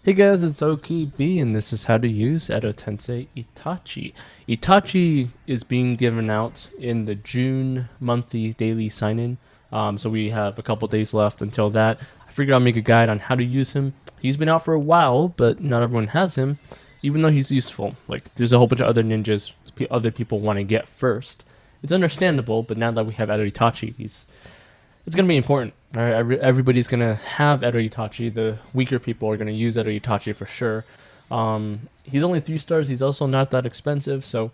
Hey guys, it's OKB, and this is how to use Edo Tensei Itachi. Itachi is being given out in the June monthly daily sign-in, so we have a couple days left until that. I figured I'll make a guide on how to use him. He's been out for a while, but not everyone has him, even though he's useful. Like, there's a whole bunch of other ninjas other people want to get first. It's understandable, but now that we have Edo Itachi, it's going to be important. All right, everybody's going to have Edo Itachi. The weaker people are going to use Edo Itachi for sure. He's only 3 stars. He's also not that expensive, so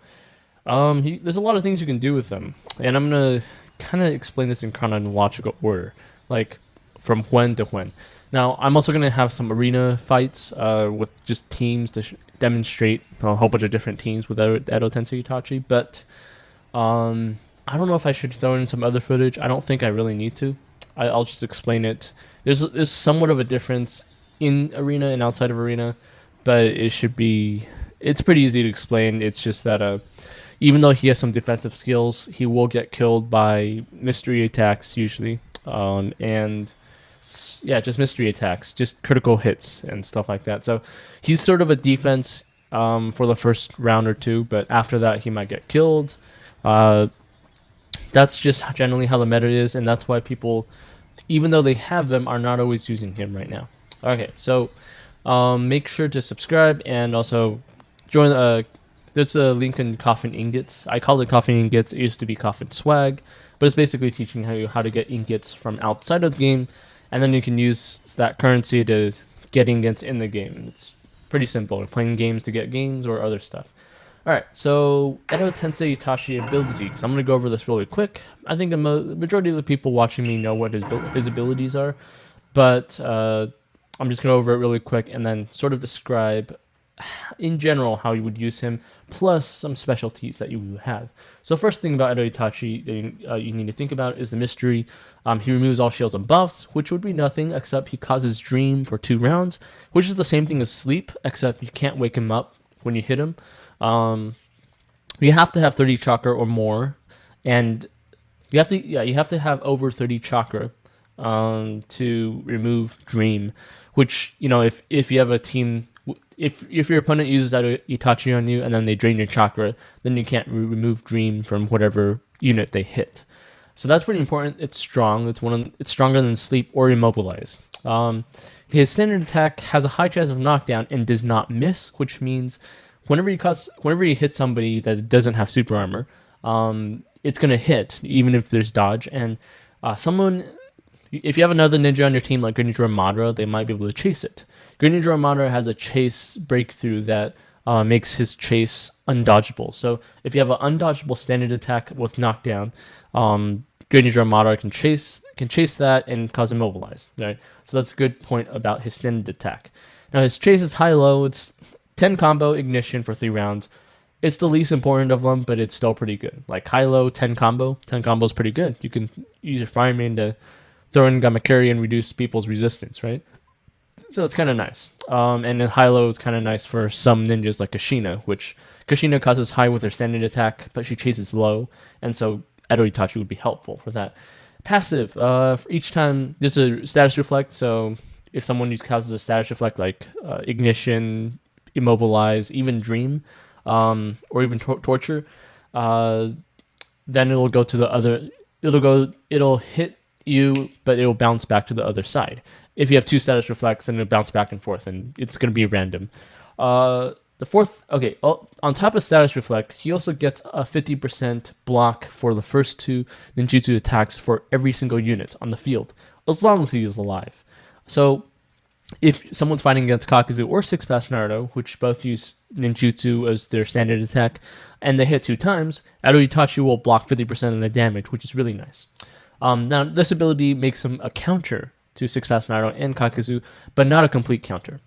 there's a lot of things you can do with them. And I'm going to kind of explain this in chronological order, like from when to when. Now, I'm also going to have some arena fights with just teams to demonstrate a whole bunch of different teams with Edo Tensei Itachi, but I don't know if I should throw in some other footage. I don't think I really need to. I'll just explain it. There's somewhat of a difference in arena and outside of arena, but it's pretty easy to explain. It's just that even though he has some defensive skills, he will get killed by mystery attacks usually, and yeah, just mystery attacks, just critical hits and stuff like that. So he's sort of a defense for the first round or two, but after that he might get killed. That's just generally how the meta is, and that's why people, even though they have them, are not always using him right now. Okay, so make sure to subscribe and also join. There's a link in Coffin Ingots. I call it Coffin Ingots. It used to be Coffin Swag, but it's basically teaching how to get ingots from outside of the game, and then you can use that currency to get ingots in the game. It's pretty simple. We're playing games to get gains or other stuff. Alright, so Edo Tensei Itachi abilities. I'm going to go over this really quick. I think the majority of the people watching me know what his abilities are, but I'm just going to go over it really quick and then sort of describe in general how you would use him, plus some specialties that you would have. So first thing about Edo Itachi that you need to think about is the mystery. He removes all shields and buffs, which would be nothing except he causes dream for 2 rounds, which is the same thing as sleep, except you can't wake him up when you hit him. You have to have 30 chakra or more, and you have to have over 30 chakra to remove dream. Which, if you have a team, if your opponent uses that Itachi on you and then they drain your chakra, then you can't remove dream from whatever unit they hit. So that's pretty important. It's strong. It's stronger than sleep or immobilize. His standard attack has a high chance of knockdown and does not miss, which means whenever you hit somebody that doesn't have super armor, it's gonna hit even if there's dodge. And if you have another ninja on your team like Greninja or Madara, they might be able to chase it. Greninja or Madara has a chase breakthrough that makes his chase undodgeable. So if you have an undodgeable standard attack with knockdown, Greninja or Madara can chase that and cause immobilize. Right. So that's a good point about his standard attack. Now his chase is high-low. It's 10 combo ignition for 3 rounds. It's the least important of them, but it's still pretty good. Like high-low, 10 combo. 10 combo is pretty good. You can use your Fire Main to throw in Gamakiri and reduce people's resistance, right? So it's kind of nice. And then high-low is kind of nice for some ninjas like Kushina, which Kushina causes high with her standard attack, but she chases low, and so Edo Itachi would be helpful for that. Passive. For each time, there's a status reflect, so if someone causes a status reflect like ignition, immobilize, even dream, or even torture, then it'll go to the other. It'll hit you, but it'll bounce back to the other side. If you have 2 status reflects, then it'll bounce back and forth, and it's going to be random. The fourth, okay, on top of status reflect, he also gets a 50% block for the first 2 ninjutsu attacks for every single unit on the field, as long as he is alive. So if someone's fighting against Kakuzu or 6-Pass Naruto, which both use ninjutsu as their standard attack, and they hit 2 times, Edo Itachi will block 50% of the damage, which is really nice. Now, this ability makes him a counter to 6-Pass Naruto and Kakuzu, but not a complete counter.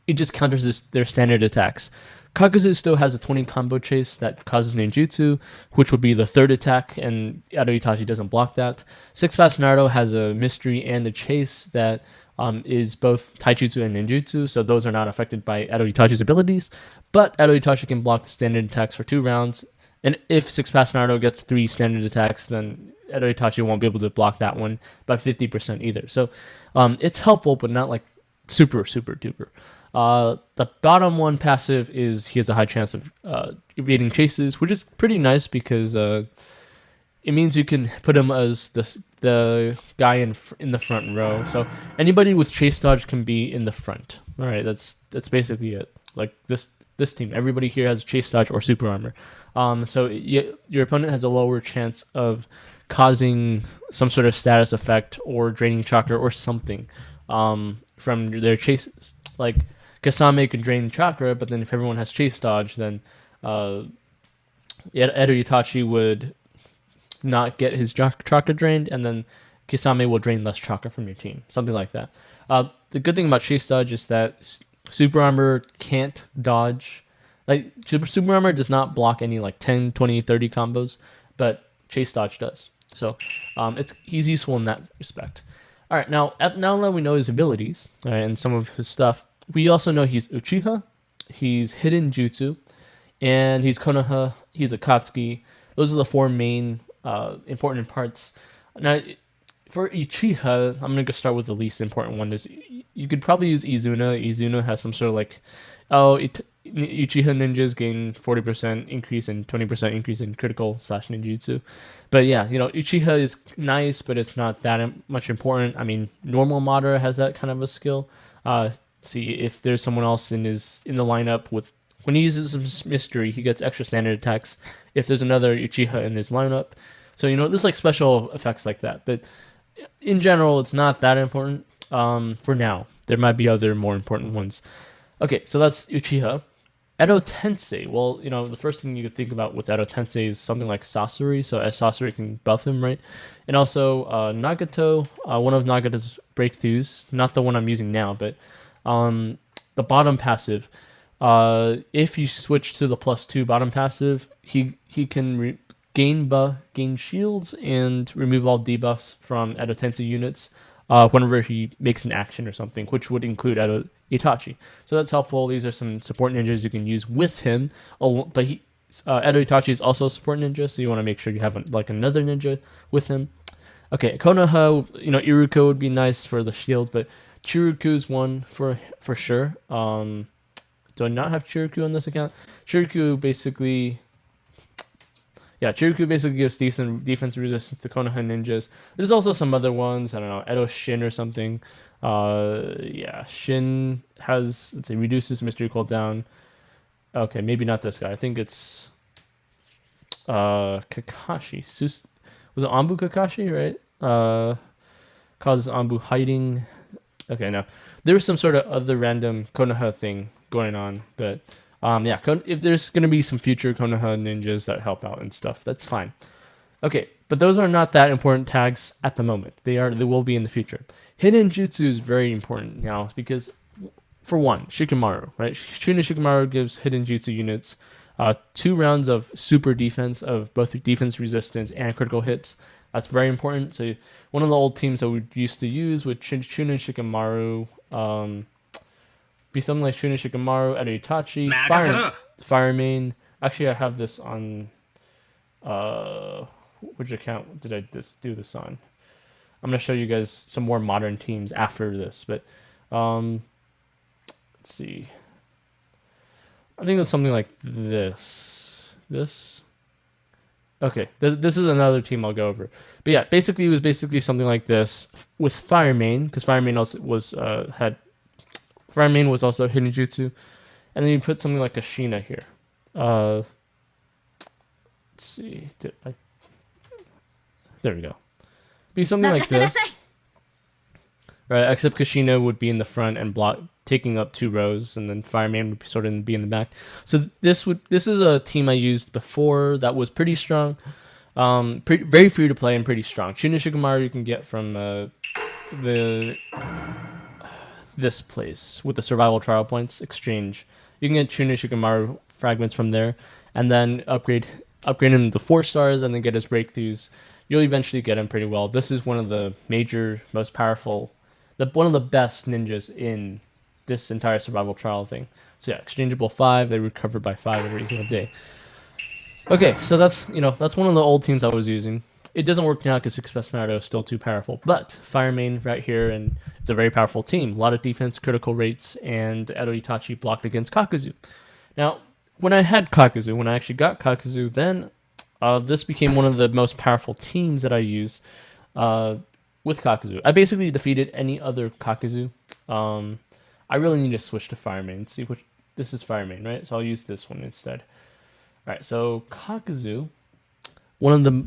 It just counters their standard attacks. Kakuzu still has a 20 combo chase that causes ninjutsu, which would be the 3rd attack, and Edo Itachi doesn't block that. 6-Pass Naruto has a mystery and a chase that is both taijutsu and ninjutsu, so those are not affected by Edo Itachi's abilities, but Edo Itachi can block the standard attacks for 2 rounds, and if 6-Pass Naruto gets 3 standard attacks, then Edo Itachi won't be able to block that one by 50% either. So it's helpful, but not like super duper. The bottom one passive is he has a high chance of evading chases, which is pretty nice because it means you can put him as the guy in the front row. So anybody with chase dodge can be in the front. All right, that's basically it. Like this team, everybody here has chase dodge or super armor. So your opponent has a lower chance of causing some sort of status effect or draining chakra or something from their chases. Like Kasame can drain chakra, but then if everyone has chase dodge, then Edo Itachi would not get his chakra drained, and then Kisame will drain less chakra from your team. Something like that. The good thing about chase dodge is that super armor can't dodge. Like super armor does not block any like 10, 20, 30 combos, but chase dodge does. So he's useful in that respect. All right, now that we know his abilities, all right, and some of his stuff, we also know he's Uchiha, he's Hidden Jutsu, and he's Konoha, he's Akatsuki. Those are the four main important parts. Now, for Uchiha, I'm going to start with the least important one. You could probably use Izuna. Izuna has some sort of like, Uchiha ninjas gain 40% increase and 20% increase in critical / ninjutsu. But yeah, Uchiha is nice, but it's not that much important. I mean, normal Madara has that kind of a skill. See if there's someone else in the lineup with, when he uses some mystery, he gets extra standard attacks. If there's another Uchiha in his lineup, so there's like special effects like that. But in general, it's not that important. For now, there might be other more important ones. Okay, so that's Uchiha. Edo Tensei. Well, the first thing you could think about with Edo Tensei is something like Sasori. So as Sasori can buff him, right? And also Nagato, one of Nagato's breakthroughs, not the one I'm using now, but the bottom passive. If you switch to the +2 bottom passive, he can gain shields and remove all debuffs from Edo Tensei units whenever he makes an action or something, which would include Edo Itachi. So that's helpful. These are some support ninjas you can use with him. But Edo Itachi is also a support ninja, so you want to make sure you have another ninja with him. Okay, Konoha, Iruko would be nice for the shield, but Chiruku's one for sure. Do I not have Chiriku on this account? Chiriku basically gives decent defense resistance to Konoha ninjas. There's also some other ones. I don't know, Edo Shin or something. Shin has, let's say, reduces mystery cooldown. Okay, maybe not this guy. I think it's Kakashi. Was it Anbu Kakashi, right? Causes Anbu hiding. Okay, no. There was some sort of other random Konoha thing going on, but if there's going to be some future Konoha ninjas that help out and stuff, that's fine. Okay, but those are not that important tags at the moment. They will be in the future. Hidden Jutsu is very important now because, for one, Shikamaru, right? Shuna Shikamaru gives Hidden Jutsu units 2 rounds of super defense of both defense resistance and critical hits. That's very important. So one of the old teams that we used to use with Shuna Shikamaru, be something like Shuna Shikamaru, Edo Itachi, Fire Main. Actually, I have this on. Which account did I do this on? I'm gonna show you guys some more modern teams after this, but let's see. I think it was something like this. Okay, this is another team I'll go over. But yeah, basically it was something like this with Fire Main, because Fire Main also was Fire Main was also Hidden Jutsu, and then you put something like Ashina here. Let's see. There we go. Be something like this. Right, except Kashina would be in the front and taking up 2 rows, and then Fireman would sort of be in the back. So this is a team I used before that was pretty strong. Very free to play and pretty strong. Shuna Shikamaru you can get from this place with the survival trial points exchange. You can get Shuna Shikamaru fragments from there, and then upgrade him to 4 stars, and then get his breakthroughs. You'll eventually get him pretty well. This is one of the major, most powerful, one of the best ninjas in this entire survival trial thing. So yeah, exchangeable 5. They recover by 5 every single day. Okay, so that's one of the old teams I was using. it doesn't work now because Success Naruto is still too powerful. But Fire Main right here, and it's a very powerful team. A lot of defense, critical rates, and Edo Itachi blocked against Kakuzu. Now, when I actually got Kakuzu, then this became one of the most powerful teams that I used with Kakuzu. I basically defeated any other Kakuzu. I really need to switch to Fire Main. See which this is Fire Main, right? So I'll use this one instead. All right, so Kakuzu,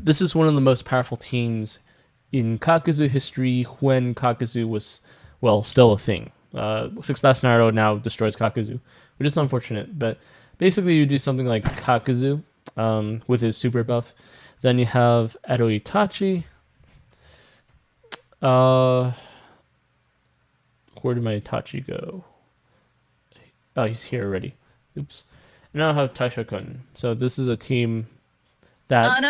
this is one of the most powerful teams in Kakuzu history when Kakuzu was still a thing. Six Pass Naruto now destroys Kakuzu, which is unfortunate. But basically, you do something like Kakuzu with his super buff. Then you have Edo Itachi. Where did my Itachi go? Oh, he's here already. Oops. And now I have Taisho Kun. So this is a team that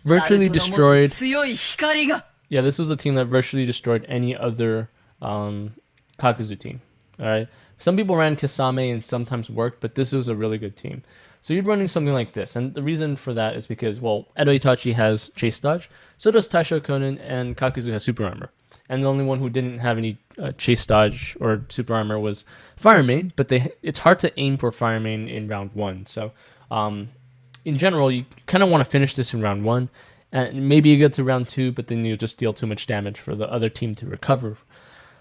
virtually destroyed. Yeah, this was a team that virtually destroyed any other Kakuzu team. All right. Some people ran Kasame and sometimes worked, but this was a really good team. So you're running something like this, and the reason for that is because, well, Edo Itachi has Chase Dodge, so does Taisho Konin, and Kakuzu has Super Armor. And the only one who didn't have any Chase Dodge or Super Armor was Fire Main, but it's hard to aim for Fire Main in round 1. So in general, you kind of want to finish this in round 1, and maybe you get to round 2, but then you just deal too much damage for the other team to recover.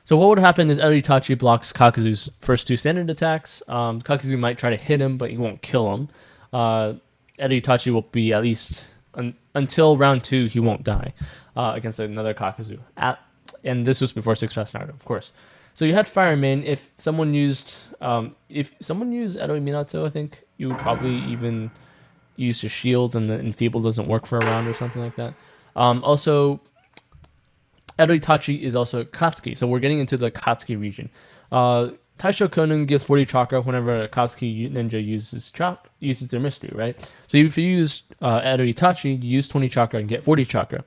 So what would happen is Edo Itachi blocks Kakuzu's first 2 standard attacks. Kakuzu might try to hit him, but he won't kill him. Edo Itachi will be at least until round 2, he won't die against another Kakuzu. And this was before Six Pass Naruto, of course. So you had Fire Main. If someone used Edo Minato, I think you would probably even use your shield, and the Enfeeble doesn't work for a round or something like that. Also, Edo Itachi is also Katsuki, so we're getting into the Katsuki region. Taisho Konin gives 40 chakra whenever a Katsuki ninja uses their mystery, right? So if you use Edo Itachi, you use 20 chakra and get 40 chakra.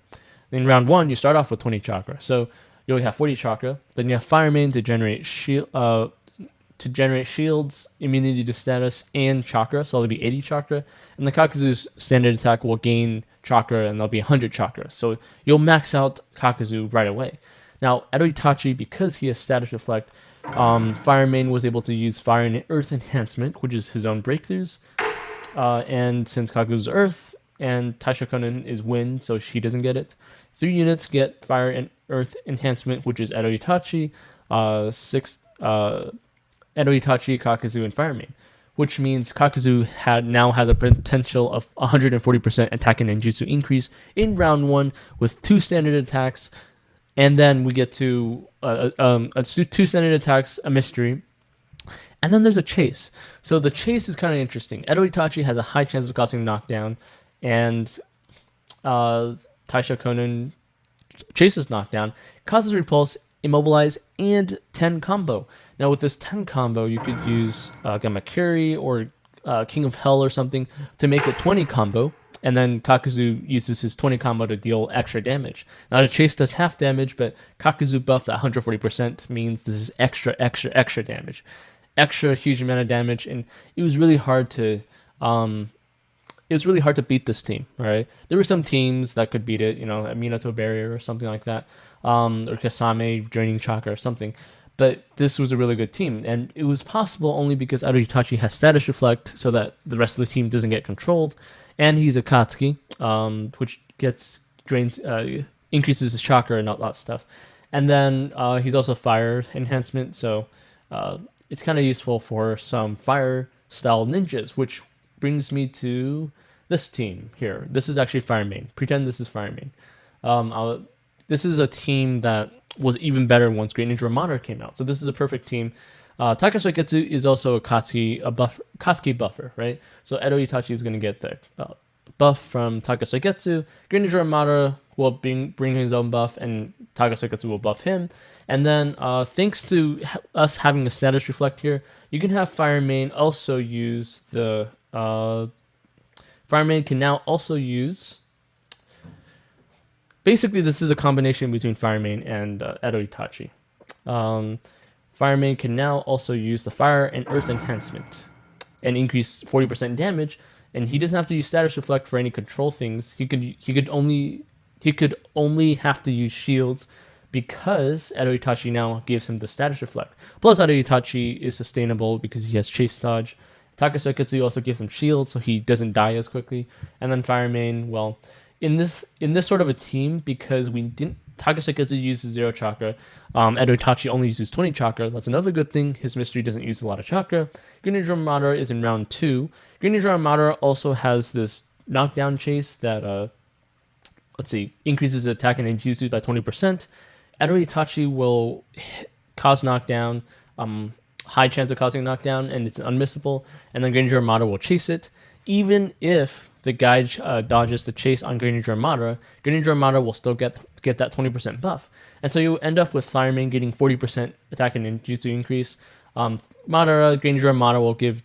In round 1, you start off with 20 chakra, so you only have 40 chakra. Then you have Fire Main to generate shields, immunity to status, and chakra, so it'll be 80 chakra. And the Kakuzu's standard attack will gain chakra, and there'll be 100 chakra. So you'll max out Kakuzu right away. Now, Edo Itachi, because he has status reflect, Fire Main was able to use Fire and Earth Enhancement, which is his own breakthroughs. And since Kakuzu's Earth and Taisho Konin is Wind, so she doesn't get it, 3 units get Fire and Earth Enhancement, which is Edo Itachi, 6 Edo Itachi, Kakuzu, and Fire Main, which means Kakuzu now has a potential of 140% attack and ninjutsu increase in round 1 with 2 standard attacks, and then we get to 2 standard attacks, a mystery, and then there's a chase. So the chase is kind of interesting. Edo Itachi has a high chance of causing knockdown, and Taisho Konin chases knockdown, causes repulse, immobilize, and 10 combo. Now with this 10 combo, you could use Gamakiri or King of Hell or something to make a 20 combo, and then Kakuzu uses his 20 combo to deal extra damage. Now the chase does half damage, but Kakuzu buffed at 140% means this is extra damage. Extra huge amount of damage, and it was really hard to beat this team, right? There were some teams that could beat it, a Minato Barrier or something like that, or Kasame Draining Chakra or something. But this was a really good team, and it was possible only because Edo Itachi has status reflect, so that the rest of the team doesn't get controlled, and he's a Katsuki, which increases his chakra and all that stuff. And then he's also fire enhancement, so it's kind of useful for some fire style ninjas, which brings me to this team here. This is actually Fire Main. Pretend this is Fire Main. This is a team that was even better once Great Ninja Ramada came out. So this is a perfect team. Takashi Getsu is also a Katsuki buffer, right? So Edo Itachi is going to get the buff from Takashi Getsu. Great Ninja Ramada will bring his own buff, and Takashi Getsu will buff him. And then thanks to us having a status reflect here, you can have Fire Main also use the... Fire Main can now also use... Basically, this is a combination between Fire Main and Edo Itachi. Fire Main can now also use the Fire and Earth Enhancement and increase 40% damage. and he doesn't have to use status reflect for any control things. He could only have to use shields because Edo Itachi now gives him the status reflect. Plus, Edo Itachi is sustainable because he has chase dodge. Takaseketsu also gives him shields, so he doesn't die as quickly. And then Fire Main, well, in this sort of a team, because we didn't Takaseketsu uses 0 chakra, Edo Itachi only uses 20 chakra. That's another good thing. His mystery doesn't use a lot of chakra. Greninja Madara is in round 2. Greninja Madara also has this knockdown chase that increases attack and ninjutsu by 20%. Edo Itachi will cause knockdown, high chance of causing knockdown, and it's unmissable. And then Greninja Madara will chase it. Even if the guy dodges the chase on Greninja Madara will still get that 20% buff. And so you end up with Fire Main getting 40% attack and ninjutsu increase. Greninja Madara will give,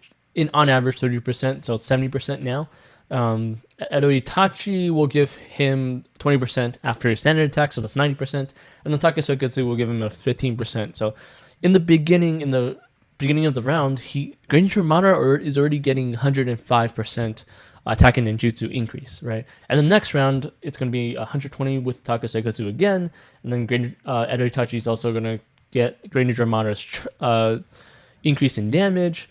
on average, 30%, so it's 70% now. Edo Itachi will give him 20% after his standard attack, so that's 90%. And then Takaseketsu will give him a 15%. So in the beginning of the round, Greninja Madara is already getting 105% attack and ninjutsu increase, right? And the next round, it's going to be 120 with Takaseketsu again, and then Edo Itachi is also going to get Greninja Madara's increase in damage,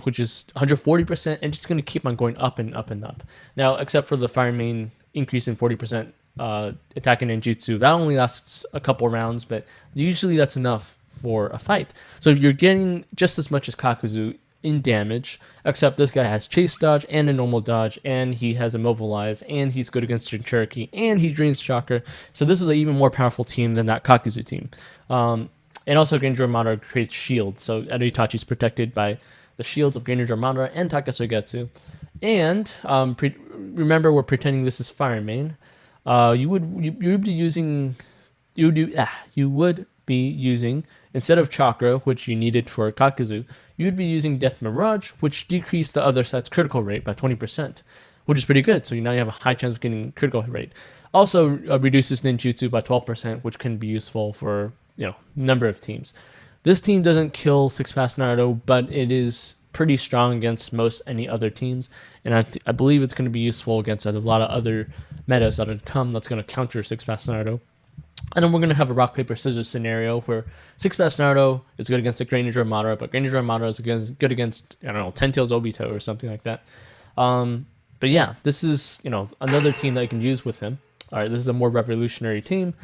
which is 140%, and just going to keep on going up and up and up. Now, except for the Fire Main increase in 40% attack and ninjutsu, that only lasts a couple rounds, but usually that's enough for a fight. So you're getting just as much as Kakuzu in damage, except this guy has chase dodge and a normal dodge, and he has immobilize, and he's good against Jinchuriki, and he drains chakra. So this is an even more powerful team than that Kakuzu team. And also Greninja Madara creates shields, so Edo Itachi is protected by the shields of Greninja Madara and Takaseketsu. And remember, we're pretending this is Fire Main. You would be using instead of chakra, which you needed for Kakuzu, you'd be using Death Mirage, which decreased the other side's critical rate by 20%, which is pretty good. So now you have a high chance of getting critical rate. Also reduces ninjutsu by 12%, which can be useful for number of teams. This team doesn't kill 6-pass Naruto, but it is pretty strong against most any other teams, and I believe it's going to be useful against a lot of other metas that would come that's going to counter 6-pass Naruto. And then we're going to have a rock, paper, scissors scenario where 6-pass Naruto is good against the Greninja Madara, but Greninja Madara is good against, Ten Tails Obito or something like that. But yeah, this is, another team that you can use with him. All right, this is a more revolutionary team.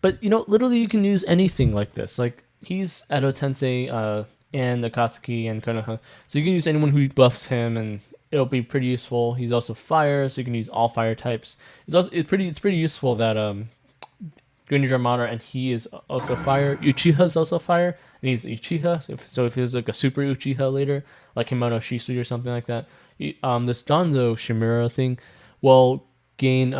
But, literally you can use anything like this. Like, he's Edo Tensei and Akatsuki and Konoha. So you can use anyone who buffs him, and it'll be pretty useful. He's also fire, so you can use all fire types. It's pretty useful that Greninja Madara, and he is also fire. Uchiha's also fire, and he's Uchiha. So if he's like a super Uchiha later, like Himano Shisui or something like that, this Danzo Shimura thing will gain.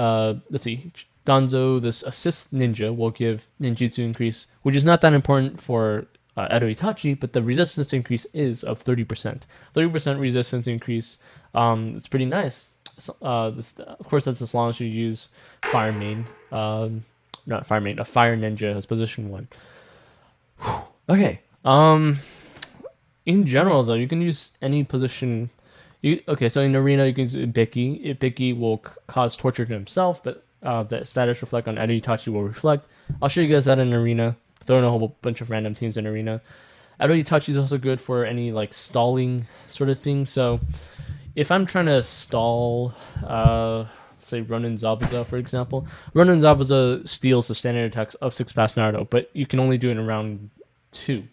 Danzo, this assist ninja, will give ninjutsu increase, which is not that important for Edo Itachi, but the resistance increase is of 30%. 30% resistance increase. It's pretty nice. Of course, that's as long as you use Fire Main. Not Fire Main, a Fire Ninja has position 1. Okay. In general, though, you can use any position. So in Arena, you can use Ibiki. Ibiki will cause torture to himself, but the status reflect on Edo Itachi will reflect. I'll show you guys that in Arena. Throw in a whole bunch of random teams in Arena. Edo Itachi is also good for any stalling sort of thing. So if I'm trying to stall, say Ronin Zabuza, for example, Ronin Zabuza steals the standard attacks of 6-pass Naruto, but you can only do it in round 2,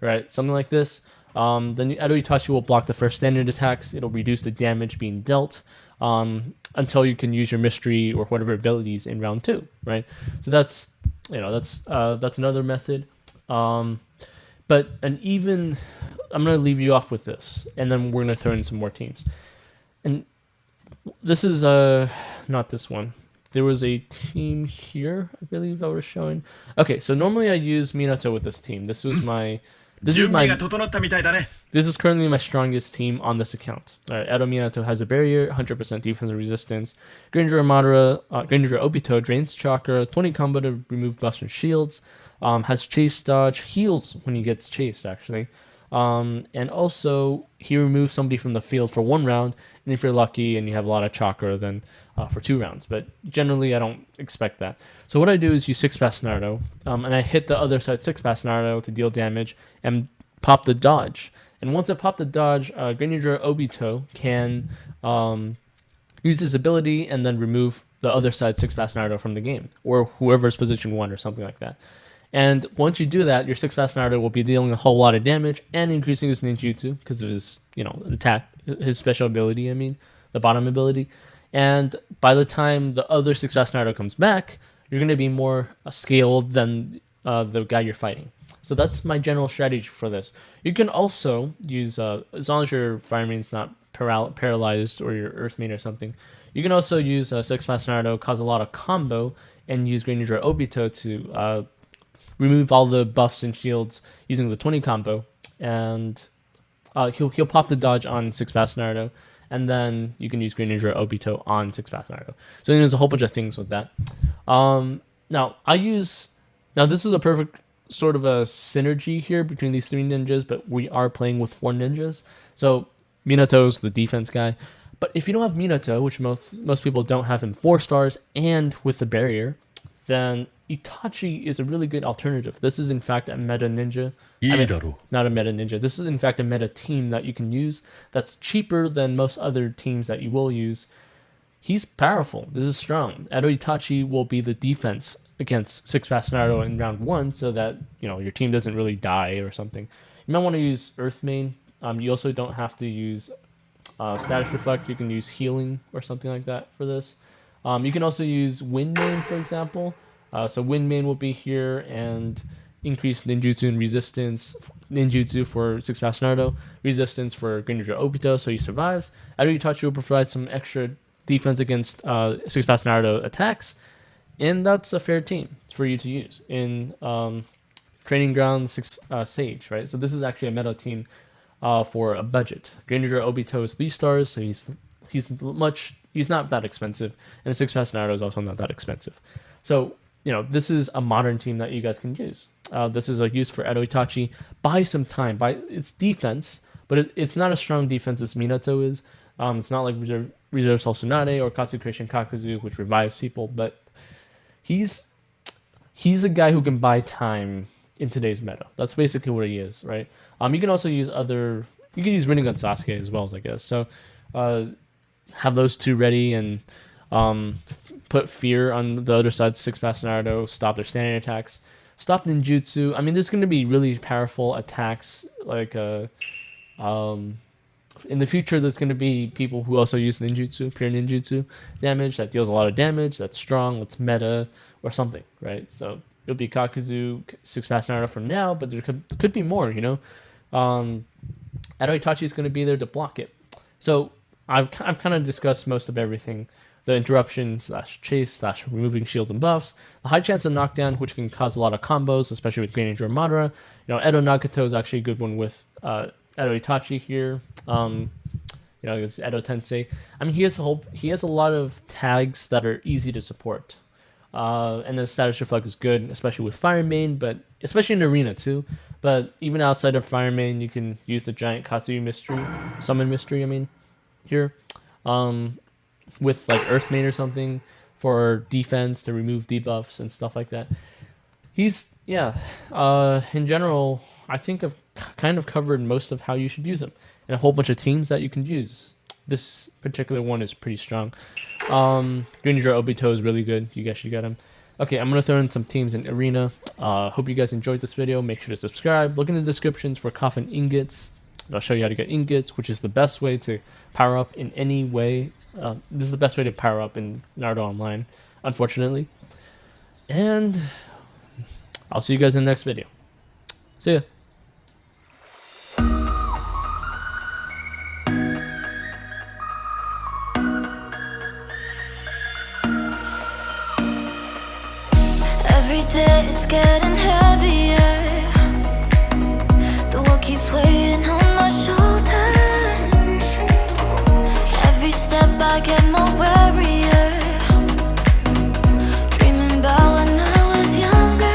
right? Something like this. Then Edo Itachi will block the first standard attacks. It'll reduce the damage being dealt until you can use your mystery or whatever abilities in round 2, right? So that's another method. I'm gonna leave you off with this, and then we're gonna throw in some more teams. And this is not this one. There was a team here, I believe, I was showing. Okay, so normally I use Minato with this team. This is currently my strongest team on this account. Edo Minato has a barrier, 100% defensive resistance. Greninja Obito drains chakra, 20 combo to remove buffs and shields. Has chase dodge, heals when he gets chased, actually. And also, he removes somebody from the field for 1 round, and if you're lucky and you have a lot of chakra, then for 2 rounds. But generally, I don't expect that. So what I do is use 6-pass Naruto, and I hit the other side 6-pass Naruto to deal damage and pop the dodge. And once I pop the dodge, Greninja Obito can use his ability and then remove the other side 6-pass Naruto from the game, or whoever's position 1 or something like that. And once you do that, your 6-pass Naruto will be dealing a whole lot of damage and increasing his ninjutsu because of his, attack, his special ability, the bottom ability. And by the time the other 6-pass Naruto comes back, you're going to be more scaled than the guy you're fighting. So that's my general strategy for this. You can also use, as long as your Fire Main's not paralyzed or your Earth Main or something, you can also use 6-pass Naruto, cause a lot of combo, and use Greninja Obito to remove all the buffs and shields using the 20 combo, and he'll pop the dodge on 6-pass Naruto, and then you can use Greninja Obito on 6-pass Naruto. So there's a whole bunch of things with that. Now this is a perfect sort of a synergy here between these 3 ninjas, but we are playing with 4 ninjas. So Minato's the defense guy, but if you don't have Minato, which most people don't have him 4 stars and with the barrier, then Itachi is a really good alternative. This is in fact a meta ninja. Not a meta ninja. This is in fact a meta team that you can use that's cheaper than most other teams that you will use. He's powerful. This is strong. Edo Itachi will be the defense against 6-pass Naruto in round 1 so that your team doesn't really die or something. You might want to use Earth Main. You also don't have to use Status Reflect. You can use Healing or something like that for this. You can also use Wind Main, for example. So Wind Main will be here and increase ninjutsu and resistance. Ninjutsu for 6-pass Naruto, resistance for Greninja Obito, so he survives. Edo Itachi will provide some extra defense against 6-pass Naruto attacks, and that's a fair team for you to use in Training Ground Sage, right? So this is actually a meta team for a budget. Greninja Obito is 3 stars, so he's not that expensive, and 6-pass Naruto is also not that expensive. So this is a modern team that you guys can use. This is a use for Edo Itachi. Buy some time. It's defense, but it's not a strong defense as Minato is. It's not like Reserve Soul Tsunade or Consecration Kakuzu, which revives people, but he's a guy who can buy time in today's meta. That's basically what he is, right? You can also use you can use Rinnegan Sasuke as well, I guess. So have those 2 ready and put fear on the other side's 6-pass Naruto, stop their standing attacks, stop ninjutsu. There's going to be really powerful attacks like in the future, there's going to be people who also use ninjutsu, pure ninjutsu damage that deals a lot of damage, that's strong, that's meta, or something, right? So it'll be Kakuzu, 6-pass Naruto for now, but there could be more, Edo Itachi is going to be there to block it. So I've kind of discussed most of everything. The interruption / chase / removing shields and buffs, the high chance of knockdown, which can cause a lot of combos, especially with Greninja or Madara. Edo Nagato is actually a good one with Edo Itachi here. It's Edo Tensei. He has a lot of tags that are easy to support. And the Status Reflect is good, especially with Fire Main, but especially in Arena too. But even outside of Fire Main, you can use the giant Katsuyu Summon Mystery, here. With like Earth Main or something for defense to remove debuffs and stuff like that. In general, I think I've kind of covered most of how you should use him and a whole bunch of teams that you can use. This particular one is pretty strong. Greninja Obito is really good. You guys should get him. Okay, I'm going to throw in some teams in Arena. Hope you guys enjoyed this video. Make sure to subscribe. Look in the descriptions for Coffin Ingots. I'll show you how to get Ingots, which is the best way to power up in any way. This is the best way to power up in Naruto Online, unfortunately. And I'll see you guys in the next video. See ya. Every day it's getting heavier. The world keeps weighing on my shoulders. Every step I get more warier. Dreaming about when I was younger.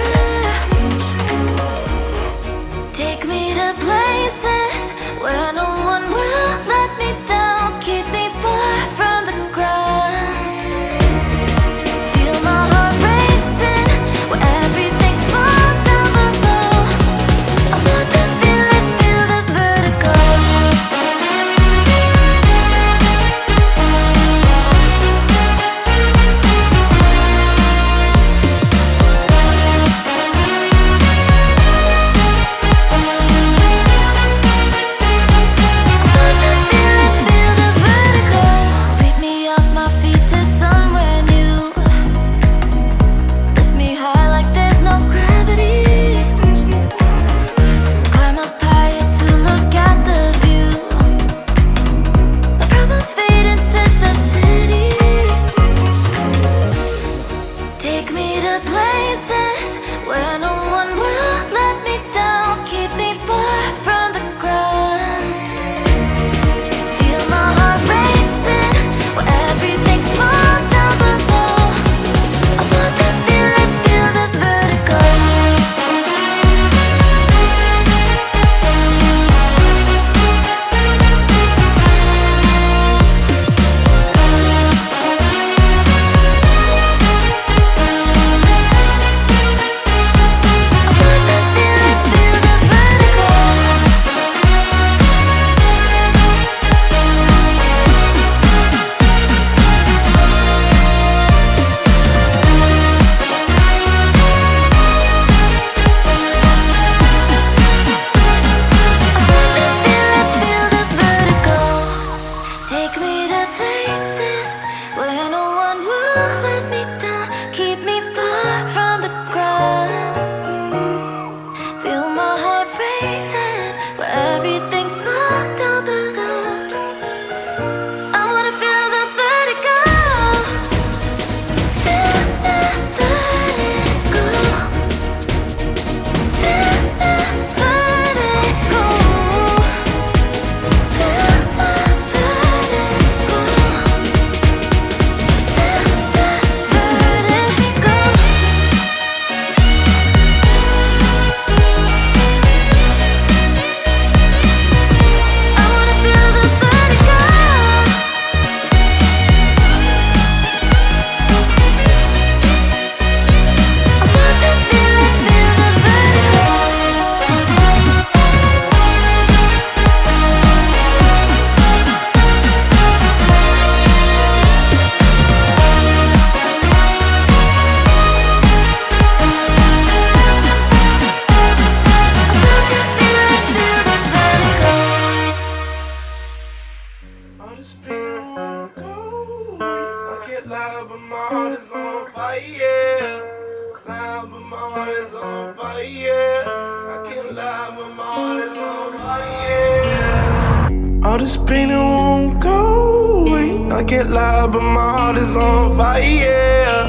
All this pain it won't go away. I can't lie, but my heart is on fire.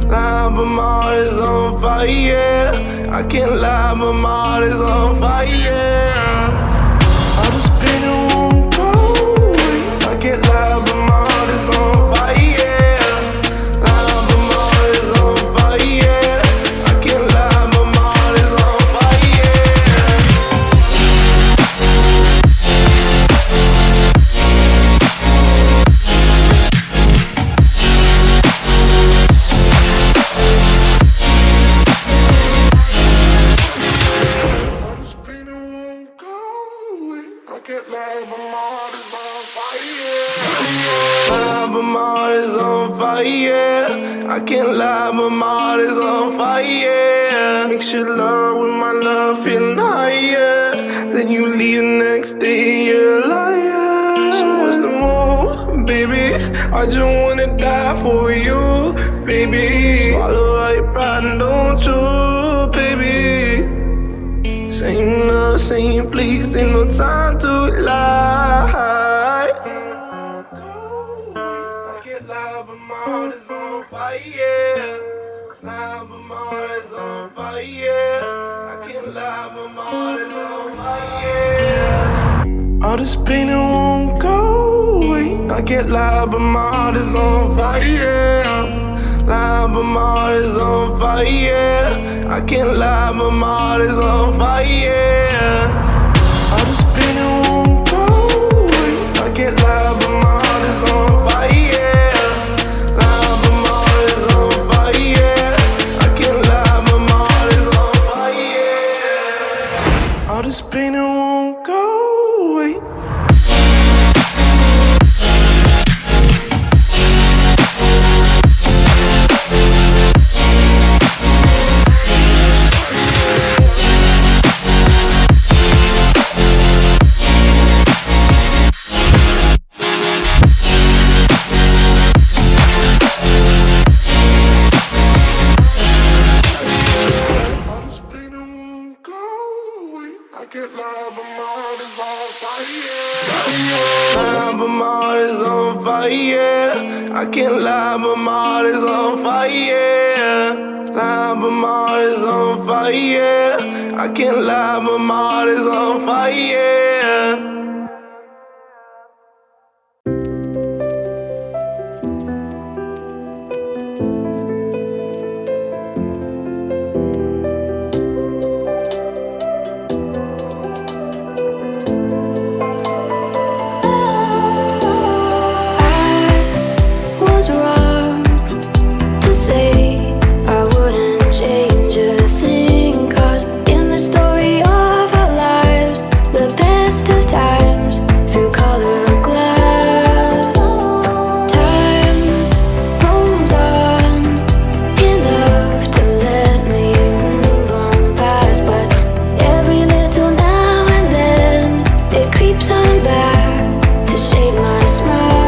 Lie, but my heart is on fire. I can't lie, but my heart is on fire. All this pain it won't go away. I can't lie, but my heart is on fire. Lie, but my heart is on fire. I can't lie, but my heart is on fire. All this pain it won't go away. I can't lie, but my heart is on fire. Lie, but my heart is on fire. I can't lie, but my heart is on fire. Mix your love with my love, feeling higher. Then you leave the next day, you're a liar. So what's the move, baby? I just wanna die for you, baby. Swallow all your pride and don't you, baby. Same love, same please, ain't no time to lie. I can't lie, but my heart is on fire. Lie, but my heart is on fire. I can't lie, but my heart is on fire. All this pain it won't go away. I can't lie, but my heart is on fire. Lie, but my heart is on fire. I can't lie, but my heart is on fire. All this pain it won't go away. I can't lie, but my heart is on fire. Lie, but my heart is on fire. I can't lie, but my heart is on fire. All this pain it won't go away. All this pain it won't go away. I can't lie, but my heart is on fire. Lie, but my heart is on fire. I can't lie, but my heart is on fire. Lie, but my heart is on fire. I can't lie, but my heart is on fire. Was wrong to say I wouldn't change a thing, 'cause in the story of our lives, the best of times through color glass, time rolls on enough to let me move on past, but every little now and then it creeps on back to shade my smile.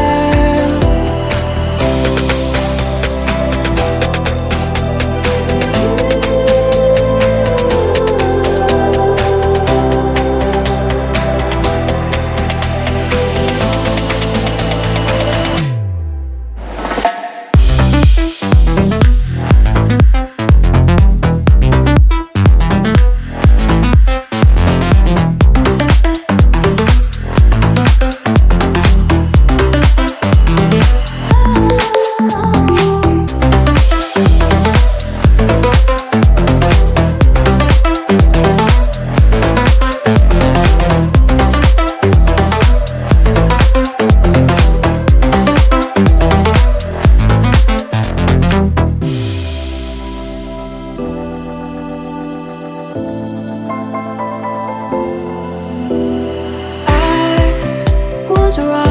Was wrong